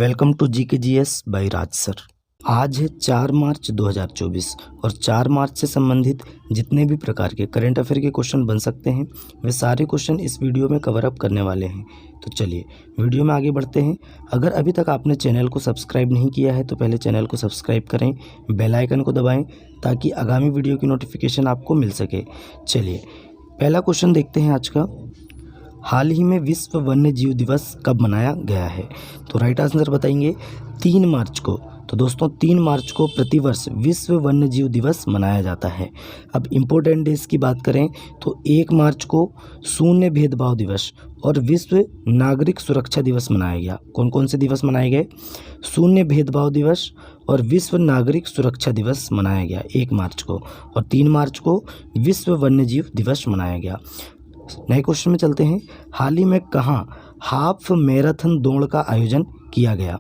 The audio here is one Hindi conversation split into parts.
वेलकम टू जी के G S by Raj sir. आज है 4 मार्च 2024 और 4 मार्च से संबंधित जितने भी प्रकार के करंट अफेयर के क्वेश्चन बन सकते हैं वे सारे क्वेश्चन इस वीडियो में कवर अप करने वाले हैं। तो चलिए वीडियो में आगे बढ़ते हैं। अगर अभी तक आपने चैनल को सब्सक्राइब नहीं किया है तो पहले चैनल को सब्सक्राइब करें, बेल आइकन को दबाएँ ताकि आगामी वीडियो की नोटिफिकेशन आपको मिल सके। चलिए पहला क्वेश्चन देखते हैं आज का। हाल ही में विश्व वन्य जीव दिवस कब मनाया गया है? तो राइट आंसर बताएंगे 3 मार्च को। तो दोस्तों 3 मार्च को प्रतिवर्ष विश्व वन्य जीव दिवस मनाया जाता है। अब इम्पोर्टेंट डेज की बात करें तो 1 मार्च को शून्य भेदभाव दिवस और विश्व नागरिक सुरक्षा दिवस मनाया गया। कौन कौन से दिवस मनाए गए? शून्य भेदभाव दिवस और विश्व नागरिक सुरक्षा दिवस मनाया गया 1 मार्च को, और 3 मार्च को विश्व वन्य जीव दिवस मनाया गया। नए क्वेश्चन में चलते हैं। हाल ही में कहाँ हाफ मैराथन दौड़ का आयोजन किया गया?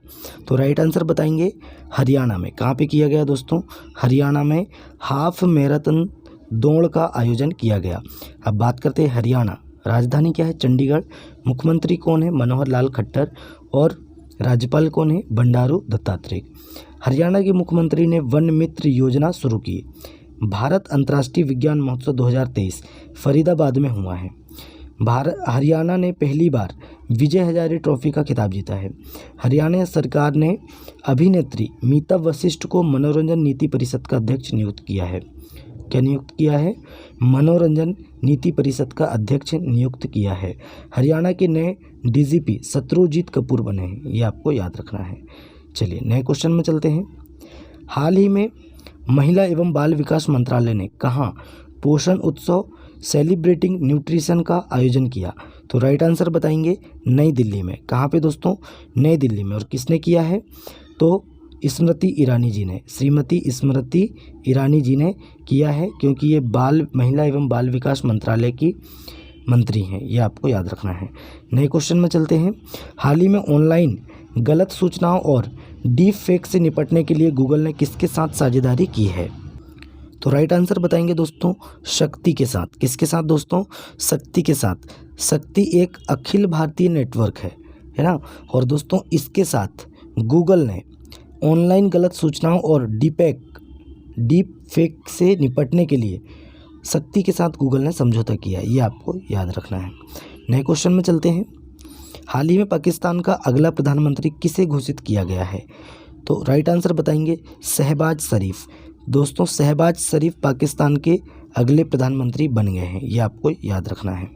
तो राइट आंसर बताएंगे हरियाणा में। कहाँ पे किया गया दोस्तों? हरियाणा में हाफ मैराथन दौड़ का आयोजन किया गया। अब बात करते हैं हरियाणा। राजधानी क्या है? चंडीगढ़। मुख्यमंत्री कौन है? मनोहर लाल खट्टर। और राज्यपाल कौन है? बंडारू दत्तात्रेय। हरियाणा के मुख्यमंत्री ने वन मित्र योजना शुरू की। भारत अंतर्राष्ट्रीय विज्ञान महोत्सव 2023 फरीदाबाद में हुआ है। हरियाणा ने पहली बार विजय हजारे ट्रॉफी का खिताब जीता है। हरियाणा सरकार ने अभिनेत्री मीता वशिष्ठ को मनोरंजन नीति परिषद का अध्यक्ष नियुक्त किया है। क्या नियुक्त किया है? मनोरंजन नीति परिषद का अध्यक्ष नियुक्त किया है। हरियाणा के नए डीजीपी शत्रुजीत कपूर बने हैं, ये आपको याद रखना है। चलिए नए क्वेश्चन में चलते हैं। हाल ही में महिला एवं बाल विकास मंत्रालय ने कहाँ पोषण उत्सव सेलिब्रेटिंग न्यूट्रिशन का आयोजन किया? तो राइट आंसर बताएंगे नई दिल्ली में। कहाँ पे दोस्तों? नई दिल्ली में। और किसने किया है? तो स्मृति ईरानी जी ने, श्रीमती स्मृति ईरानी जी ने किया है, क्योंकि ये महिला एवं बाल विकास मंत्रालय की मंत्री हैं, ये आपको याद रखना है। नए क्वेश्चन में चलते हैं। हाल ही में ऑनलाइन गलत सूचनाओं और डीप फेक से निपटने के लिए गूगल ने किसके साथ साझेदारी की है? तो राइट आंसर बताएंगे दोस्तों शक्ति के साथ। किसके साथ दोस्तों? शक्ति के साथ। शक्ति एक अखिल भारतीय नेटवर्क है ना। और दोस्तों इसके साथ गूगल ने ऑनलाइन गलत सूचनाओं और डीप फेक से निपटने के लिए शक्ति के साथ गूगल ने समझौता किया है, ये आपको याद रखना है। नए क्वेश्चन में चलते हैं। हाल ही में पाकिस्तान का अगला प्रधानमंत्री किसे घोषित किया गया है? तो राइट आंसर बताएंगे शहबाज शरीफ। दोस्तों शहबाज शरीफ पाकिस्तान के अगले प्रधानमंत्री बन गए हैं, ये आपको याद रखना है।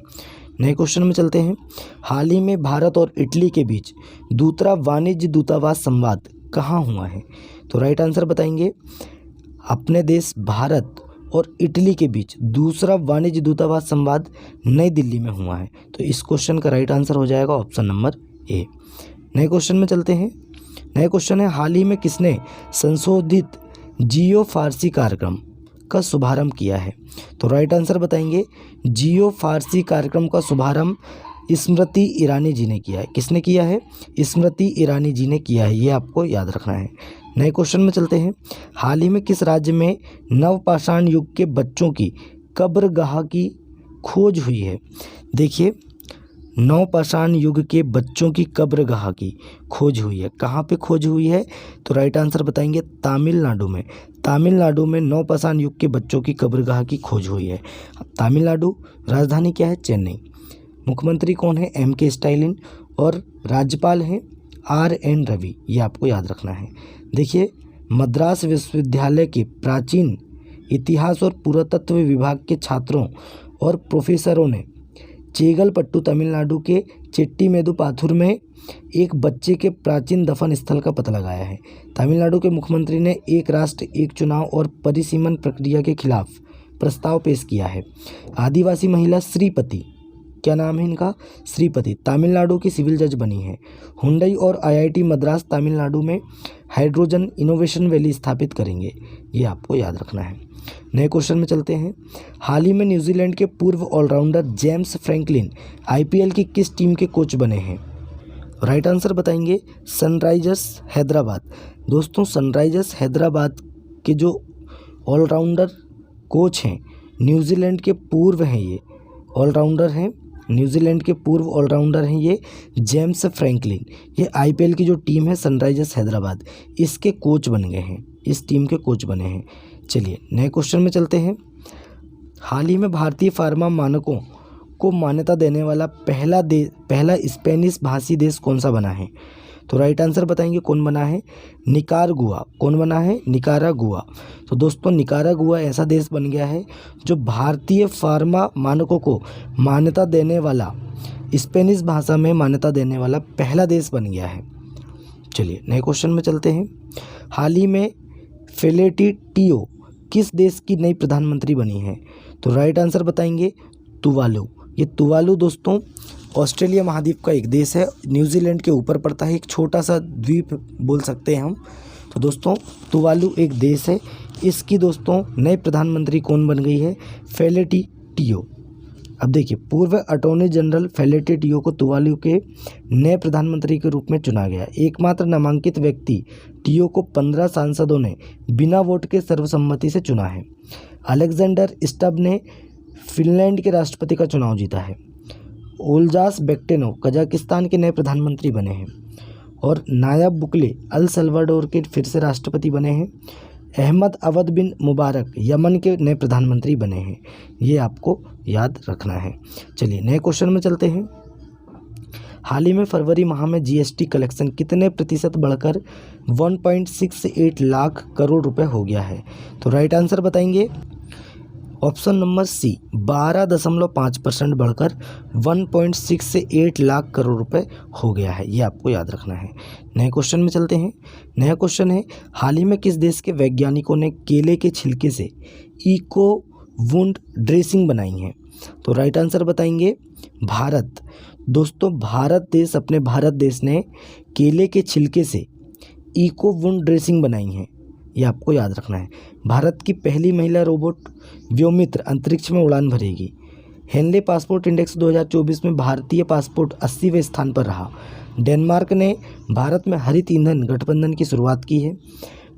नए क्वेश्चन में चलते हैं। हाल ही में भारत और इटली के बीच दूसरा वाणिज्य दूतावास संवाद कहाँ हुआ है? तो राइट आंसर बताएंगे अपने देश भारत और इटली के बीच दूसरा वाणिज्य दूतावास संवाद नई दिल्ली में हुआ है। तो इस क्वेश्चन का राइट आंसर हो जाएगा ऑप्शन नंबर ए। नए क्वेश्चन में चलते हैं। नए क्वेश्चन है हाल ही में किसने संशोधित जियो फारसी कार्यक्रम का शुभारंभ किया है? तो राइट आंसर बताएंगे जियो फारसी कार्यक्रम का शुभारंभ स्मृति ईरानी जी ने किया है। किसने किया है? स्मृति ईरानी जी ने किया है, ये आपको याद रखना है। नए क्वेश्चन में चलते हैं। हाल ही में किस राज्य में नवपाषाण युग के बच्चों की कब्रगाह की खोज हुई है? देखिए नवपाषाण युग के बच्चों की कब्रगाह की खोज हुई है। कहाँ पे खोज हुई है? तो राइट आंसर बताएंगे तमिलनाडु में। तमिलनाडु में नवपाषाण युग के बच्चों की कब्रगाह की खोज हुई है। तमिलनाडु। राजधानी क्या है? चेन्नई। मुख्यमंत्री कौन है? M.K. स्टालिन। और राज्यपाल हैं R.N. रवि, ये आपको याद रखना है। देखिए मद्रास विश्वविद्यालय के प्राचीन इतिहास और पुरातत्व विभाग के छात्रों और प्रोफेसरों ने चेगलपट्टू तमिलनाडु के चेट्टीमेदुपाथुर में एक बच्चे के प्राचीन दफन स्थल का पता लगाया है। तमिलनाडु के मुख्यमंत्री ने एक राष्ट्र एक चुनाव और परिसीमन प्रक्रिया के खिलाफ प्रस्ताव पेश किया है। आदिवासी महिला श्रीपति, क्या नाम है इनका? श्रीपति, तमिलनाडु की सिविल जज बनी है। हुंडई और IIT मद्रास तमिलनाडु में हाइड्रोजन इनोवेशन वैली स्थापित करेंगे, ये आपको याद रखना है। नए क्वेश्चन में चलते हैं। हाल ही में न्यूजीलैंड के पूर्व ऑलराउंडर जेम्स फ्रैंकलिन IPL की किस टीम के कोच बने हैं? राइट आंसर बताएंगे सनराइजर्स हैदराबाद। दोस्तों सनराइजर्स हैदराबाद के जो ऑलराउंडर कोच हैं न्यूजीलैंड के पूर्व हैं, ये ऑलराउंडर हैं न्यूजीलैंड के पूर्व ऑलराउंडर हैं ये जेम्स फ्रैंकलिन। ये आईपीएल की जो टीम है सनराइजर्स हैदराबाद, इसके कोच बन गए हैं, इस टीम के कोच बने हैं। चलिए नए क्वेश्चन में चलते हैं। हाल ही में भारतीय फार्मा मानकों को मान्यता देने वाला पहला स्पेनिश भाषी देश कौन सा बना है? तो राइट आंसर बताएंगे कौन बना है? निकारागुआ। कौन बना है? निकारागुआ। तो दोस्तों निकारागुआ ऐसा देश बन गया है जो भारतीय फार्मा मानकों को मान्यता देने वाला, स्पेनिश भाषा में मान्यता देने वाला पहला देश बन गया है। चलिए नए क्वेश्चन में चलते हैं। हाल ही में फेलेटी टियो किस देश की नई प्रधानमंत्री बनी है? तो राइट आंसर बताएंगे तुवालू। ये तुवालू दोस्तों ऑस्ट्रेलिया महाद्वीप का एक देश है, न्यूजीलैंड के ऊपर पड़ता है, एक छोटा सा द्वीप बोल सकते हैं हम। तो दोस्तों तुवालू एक देश है, इसकी दोस्तों नए प्रधानमंत्री कौन बन गई है? फेलेटी टियो। अब देखिए पूर्व अटॉर्नी जनरल फेलेटी टियो को तुवालू के नए प्रधानमंत्री के रूप में चुना गया। एकमात्र नामांकित व्यक्ति टियो को 15 सांसदों ने बिना वोट के सर्वसम्मति से चुना है। अलेक्जेंडर स्टब ने फिनलैंड के राष्ट्रपति का चुनाव जीता है। ओल्जास बेक्टेनो कजाकिस्तान के नए प्रधानमंत्री बने हैं। और नायब बुकले अल सल्वाडोर के फिर से राष्ट्रपति बने हैं। अहमद अवद बिन मुबारक यमन के नए प्रधानमंत्री बने हैं। ये आपको याद रखना है। चलिए नए क्वेश्चन में चलते हैं। हाल ही में फरवरी माह में जीएसटी कलेक्शन कितने प्रतिशत बढ़कर 1.68 लाख करोड़ रुपए हो गया है? तो राइट आंसर बताएंगे ऑप्शन नंबर सी 12.5% बढ़कर 1.68 लाख करोड़ रुपए हो गया है। ये आपको याद रखना है। नए क्वेश्चन में चलते हैं। नया क्वेश्चन है, हाल ही में किस देश के वैज्ञानिकों ने केले के छिलके से इको वुंड ड्रेसिंग बनाई है? तो राइट आंसर बताएंगे भारत। दोस्तों अपने भारत देश ने केले के छिलके से इको वुंड ड्रेसिंग बनाई है। ये आपको याद रखना है। भारत की पहली महिला रोबोट व्योमित्र अंतरिक्ष में उड़ान भरेगी। हेनले पासपोर्ट इंडेक्स 2024 में भारतीय पासपोर्ट 80वें स्थान पर रहा। डेनमार्क ने भारत में हरित ईंधन गठबंधन की शुरुआत की है।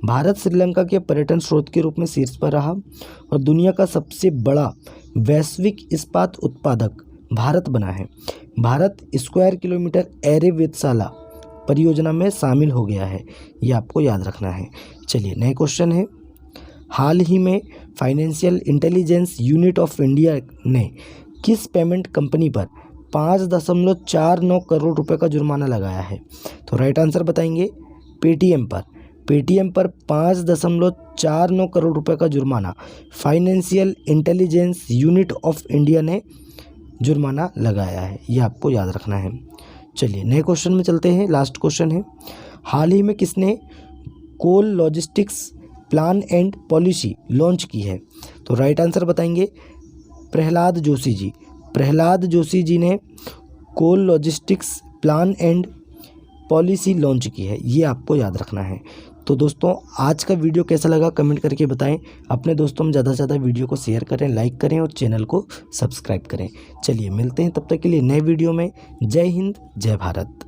भारत श्रीलंका के पर्यटन स्रोत के रूप में शीर्ष पर रहा। और दुनिया का सबसे बड़ा वैश्विक इस्पात उत्पादक भारत बना है। भारत स्क्वायर किलोमीटर एरे वेधशाला परियोजना में शामिल हो गया है। ये आपको याद रखना है। चलिए नए क्वेश्चन है, हाल ही में financial intelligence unit of India ने किस पेमेंट कंपनी पर 5.49 करोड़ रुपए का जुर्माना लगाया है? तो राइट आंसर बताएंगे पेटीएम पर। पेटीएम पर 5.49 करोड़ रुपए का जुर्माना financial intelligence unit of India ने जुर्माना लगाया है। ये आपको याद रखना है। चलिए नए क्वेश्चन में चलते हैं। लास्ट क्वेश्चन है, हाल ही में किसने coal logistics plan and policy launch की है? तो राइट आंसर बताएंगे प्रहलाद जोशी जी। प्रहलाद जोशी जी ने coal logistics plan and policy launch की है। ये आपको याद रखना है। तो दोस्तों आज का वीडियो कैसा लगा कमेंट करके बताएं। अपने दोस्तों में ज़्यादा से ज़्यादा वीडियो को शेयर करें, लाइक करें और चैनल को सब्सक्राइब करें। चलिए मिलते हैं तब तक के लिए नए वीडियो में। जय हिंद, जय भारत।